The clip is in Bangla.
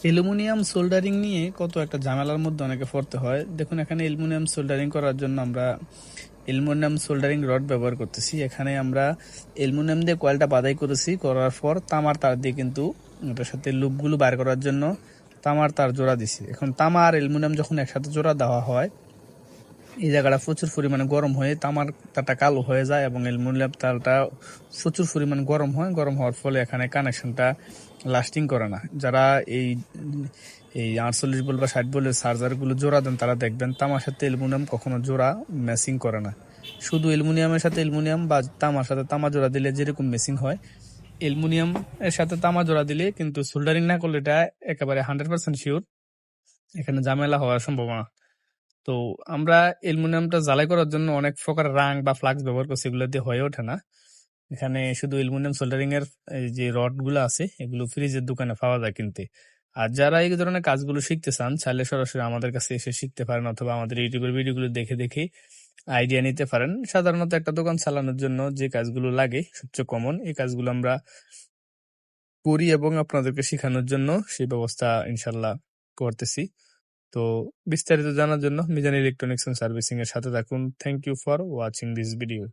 অ্যালুমিনিয়াম সোল্ডারিং নিয়ে কত একটা ঝামেলার মধ্যে অনেকে পড়তে হয়। দেখুন, এখানে অ্যালুমিনিয়াম সোল্ডারিং করার জন্য আমরা অ্যালুমিনিয়াম সোল্ডারিং রড ব্যবহার করতেছি। এখানে আমরা অ্যালুমিনিয়াম দিয়ে কয়েলটা বাধাই করেছি, করার পর তামার তার দিয়ে কিন্তু এটার সাথে লুপগুলো বার করার জন্য তামার তার জোড়া দিছি। এখন তামা আর অ্যালুমিনিয়াম যখন একসাথে জোড়া দেওয়া হয়, এই জায়গাটা প্রচুর পরিমাণে গরম হয়ে তামার তারটা কালো হয়ে যায় এবং অ্যালুমিনিয়াম তারটা প্রচুর পরিমাণ গরম হয়। গরম হওয়ার ফলে এখানে কানেকশনটা লাস্টিং করে না। যারা এই এই 48 ভোল্ট বা 60 ভোল্টের চার্জারগুলো জোড়া দেন, তারা দেখবেন তামার সাথে অ্যালুমিনিয়াম কখনো জোড়া ম্যাচিং করে না। শুধু অ্যালুমিনিয়ামের সাথে অ্যালুমিনিয়াম বা তামার সাথে তামা জোড়া দিলে যেরকম ম্যাচিং হয়, অ্যালুমিনিয়াম এর সাথে তামা জোড়া দিলে কিন্তু সোল্ডারিং না করলে এটা একেবারে 100% শিওর এখানে ঝামেলা হওয়ার সম্ভাবনা। তো আমরা অ্যালুমিনিয়ামটা জ্বালাই করার জন্য অনেক প্রকার রাং বা ফ্লাক্স ব্যবহার করছি, এগুলো দিয়ে হয়ে ওঠে না। এখানে শুধু অ্যালুমিনিয়াম সোল্ডারিং এর এই যে রড গুলো আছে, এগুলো ফ্রিজের দোকানে পাওয়া যায় কিনতে। আর যারা এই ধরনের কাজগুলো শিখতে চান, চাইলে সরাসরি আমাদের কাছে এসে শিখতে পারেন, অথবা আমাদের ইউটিউবের ভিডিওগুলো দেখে দেখে আইডিয়া নিতে পারেন। সাধারণত একটা দোকান চালানোর জন্য যে কাজগুলো লাগে সবচেয়ে কমন, এই কাজগুলো আমরা করি এবং আপনাদেরকে শেখানোর জন্য সেই ব্যবস্থা ইনশাল্লাহ করতেছি। তো বিস্তারিত জানার জন্য মিজান ইলেকট্রনিক্স এন্ড সার্ভিসিং এর সাথে থাকুন। Thank you for watching this video.